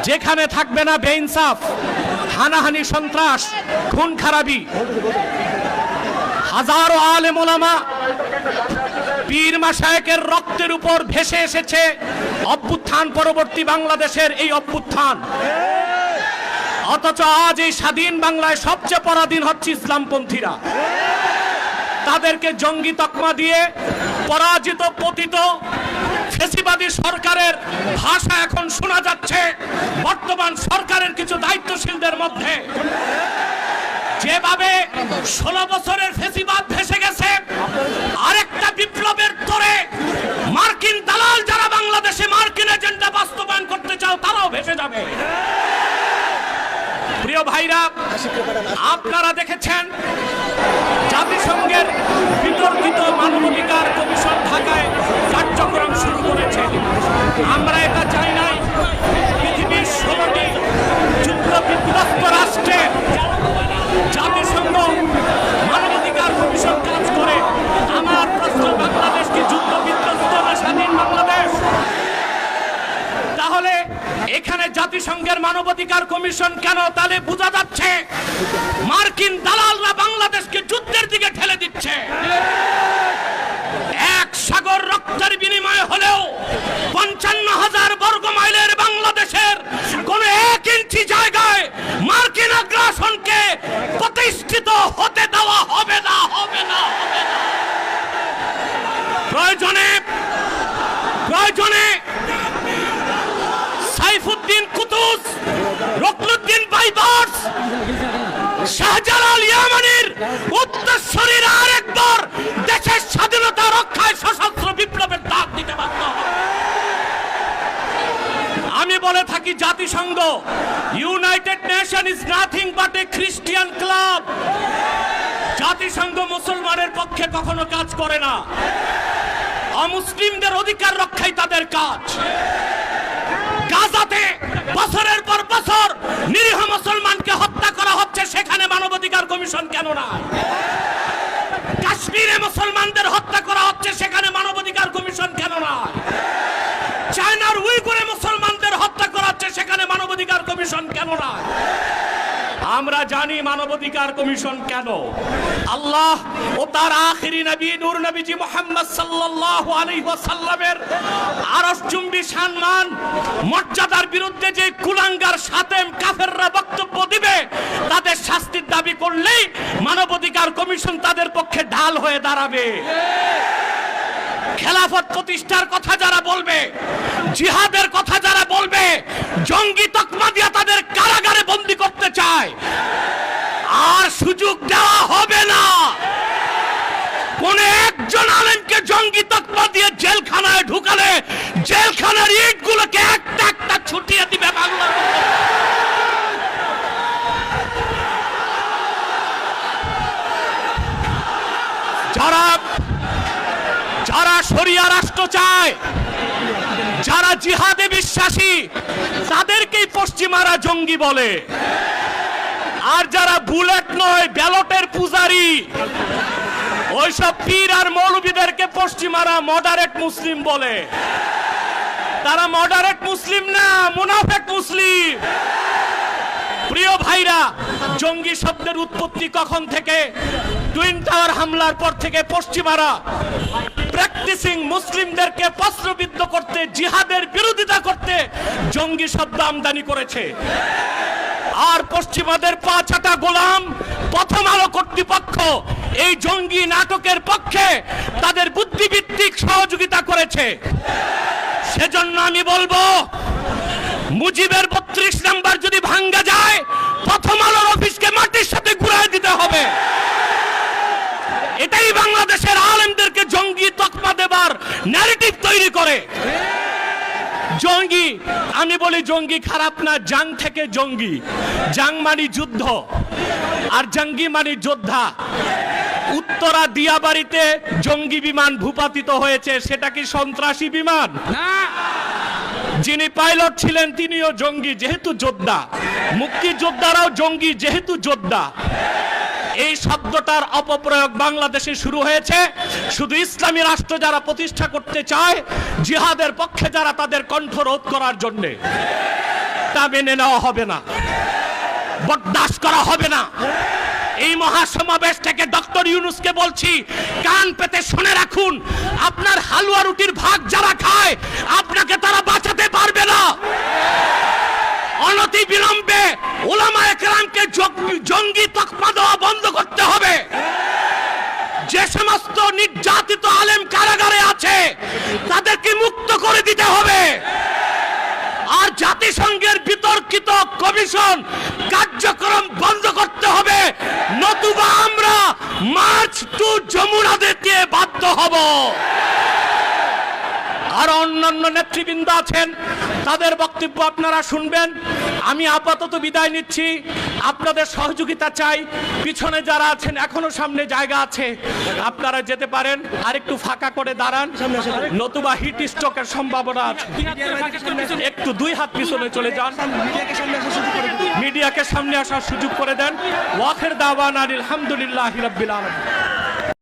যেখানে থাকবে না বেইনসাফ, হানাহানি, সন্ত্রাস, খুন খারাপি, হাজারো আলেম ওলামা পীর মাশায়েখের রক্তের উপর ভেসে এসেছে অভ্যুত্থান পরবর্তী বাংলাদেশের এই অভ্যুত্থান। অথচ আজ এই স্বাধীন বাংলায় সবচেয়ে পরাধীন হচ্ছে ইসলামপন্থীরা। তাদেরকে জঙ্গি তকমা দিয়ে পরাজিত পতিত ফ্যাসিবাদী সরকারের ভাষা এখন শোনা যাচ্ছে বর্তমান সরকারের কিছু দায়িত্বশীলদের মধ্যে। যেভাবে 16 বছরের ফ্যাসিবাদ ভেসে গেছে, আরেকটা বিপ্লবের তোরে মার্কিন দালাল যারা বাংলাদেশে মার্কিন এজেন্ডা বাস্তবায়ন করতে চাও তারাও ভেসে যাবে। প্রিয় ভাইরা, আপনারা দেখেছেন জাতিসংঘের বিতর্কিত মানবাধিকার কমিশন ঢাকায় কার্যক্রম শুরু করেছে। আমরা এটা চাই নাই পৃথিবীর 16টি যুদ্ধ বিধ্বস্ত রাষ্ট্রে জাতিসংঘ মানবাধিকার কমিশন কাজ করে। আমার প্রশ্ন, বাংলাদেশ কি যুদ্ধ বিধ্বস্ত না স্বাধীন বাংলাদেশ? তাহলে এখানে জাতিসংঘের মানবাধিকার কমিশন কেন? তাহলে বোঝা যাচ্ছে মার্কিন দালালরা বাংলাদেশকে যুদ্ধের দিকে ঠেলে দিচ্ছে। এক সাগর রক্তের বিনিময়ে হলেও 55,000 বর্গ মাইলের বাংলাদেশের কোন 1 ইঞ্চি জায়গায় মার্কিন আগ্রাসনকে প্রতিষ্ঠিত হতে দেওয়া হবে না, হবে না, হবে না। প্রয়োজনে সাইফুদ্দিন কুতুস, রুকনুদ্দিন বাইবার্স, শাহজালাল ইয়ামানির উত্তরসূরিরা আরেকবার দেশের স্বাধীনতা রক্ষায় সশস্ত্র বিপ্লবের ডাক দিতে বাধ্য হবে। আমি বলে থাকি জাতিসংঘ, United nation is nothing but A Christian club. জাতিসংঘ মুসলমানের পক্ষে কখনো কাজ করে না, অমুসলিমদের অধিকার রক্ষাই তাদের কাজ। গাজাতে বছরের পর বছর নিরীহ মুসলমানকে হত্যা করা হচ্ছে, সেখানে মানবাধিকার কমিশন কেন না? কাশ্মীরে মুসলমানদের হত্যা করা হচ্ছে, সেখানে মানবাধিকার কমিশন কেন না? চায়নার উইগুরে মুসলমানদের হত্যা করা হচ্ছে, সেখানে মানবাধিকার কমিশন কেন না? আমরা জানি মানবাধিকার কমিশন কেন। আল্লাহ ও তার আখিরি নবী নূর নবীজি মুহাম্মদ সাল্লাল্লাহু আলাইহি ওয়াসাল্লামের আরশচুম্বী সম্মান মর্যাদার বিরুদ্ধে যে কুলাঙ্গার শাতেম কাফেররা বক্তব্য দিবে, তাদের শাস্তির দাবি করলেই মানবাধিকার কমিশন তাদের পক্ষে ঢাল হয়ে দাঁড়াবে। খেলাফত প্রতিষ্ঠার কথা যারা বলবে, জিহাদের কথা যারা বলবে, জঙ্গি তকমা দিয়ে তাদের কারাগারে বন্দী করতে চায়, আর সুযোগ দেওয়া হবে না। কোন একজন আলেমকে জঙ্গি তকমা দিয়ে জেলখানায় ঢুকালে জেলখানার ইটগুলোকে একটা একটা ছুটিয়ে দিবে বাংলা। যারা শরিয়া রাষ্ট্র চায়, যারা জিহাদে বিশ্বাসী, তাদেরকেই পশ্চিমারা জঙ্গি বলে। আর যারা বুলেট নয় ব্যালটের পূজারি, ওইসব পীর আর মৌলবীদেরকে পশ্চিমারা মডারেট মুসলিম বলে। তারা মডারেট মুসলিম না, মুনাফেক মুসলিম। প্রিয় ভাইরা, জঙ্গি শব্দের উৎপত্তি কখন থেকে? টুইন টাওয়ার হামলার পর থেকে পশ্চিমারা প্র্যাকটিসিং মুসলিমদেরকে প্রশ্নবিদ্ধ করতে, জিহাদের বিরোধিতা করতে জঙ্গি শব্দ আমদানি করেছে। আর পশ্চিমাদের পা চাটা গোলাম প্রথম আলো কর্তৃপক্ষ এই জঙ্গি নাটকের পক্ষে তাদের বুদ্ধিভিত্তিক সহযোগিতা করেছে। সেজন্য আমি বলবো, মুজিবের 32 নাম্বার যদি ভাঙ্গা যায়, প্রথম আলোর অফিসকে মাটির সাথে ঘুরায় দিতে হবে। এটাই বাংলাদেশের আলেমদেরকে জঙ্গি তকমা দেবার ন্যারেটিভ তৈরি করে। জঙ্গি, আমি বলি জঙ্গি খারাপ না, জাং থেকে জঙ্গি। জাং মানে যুদ্ধ, আর জঙ্গি মানে যোদ্ধা। উত্তরা দিয়াবাড়িতে জঙ্গি বিমান ভূপাতিত হয়েছে, সেটা কি সন্ত্রাসী বিমান? না। যিনি পাইলট ছিলেন তিনিও জঙ্গি, যেহেতু যোদ্ধা। মুক্তিযোদ্ধারাও জঙ্গি, যেহেতু যোদ্ধা। এই শব্দটার অপপ্রয়োগ বাংলাদেশে শুরু হয়েছে শুধু ইসলামী রাষ্ট্র যারা প্রতিষ্ঠা করতে চায়, জিহাদের পক্ষে যারা, তাদের কণ্ঠ রোধ করার জন্যে। এটা মেনে নেওয়া হবে না, বরদাস্ত করা হবে না। এই মহাসমাবেশ থেকে ডক্টর ইউনূসকে বলছি, কান পেতে শুনে রাখুন, আপনার হালুয়া রুটির ভাগ যারা খায় আপনাকে তারা বাঁচাতে পারবে না। অনতি বিলম্বে উলামায়ে কেরামকে জঙ্গি তকমা দেওয়া বন্ধ করতে হবে। যে সমস্ত নির্যাতিত আলেম কারাগারে আছে তাদেরকে মুক্ত করে দিতে হবে। আর জাতিসংঘের বিতর্কিত কমিশন কার্যক্রম বন্ধ করতে হবে, নতুবা আমরা মার্চ টু যমুনা দিতে বাধ্য হব। আর অন্যান্য নেতৃবৃন্দ আছেন, তাদের বক্তব্য আপনারা শুনবেন। আমি আপাতত বিদায় নিচ্ছি, আপনাদের সহযোগিতা চাই। পিছনে যারা আছেন এখনো সামনে জায়গা আছে, আপনারা যেতে পারেন। আর একটু ফাঁকা করে দাঁড়ান, নতুবা হিট স্ট্রোকের সম্ভাবনা আছে। একটু 2 হাত পিছনে চলে যান, মিডিয়াকে সামনে আসার সুযোগ করে দেন। ওয়াখির দাওয়ানা আলহামদুলিল্লাহি রাব্বিল আলামিন।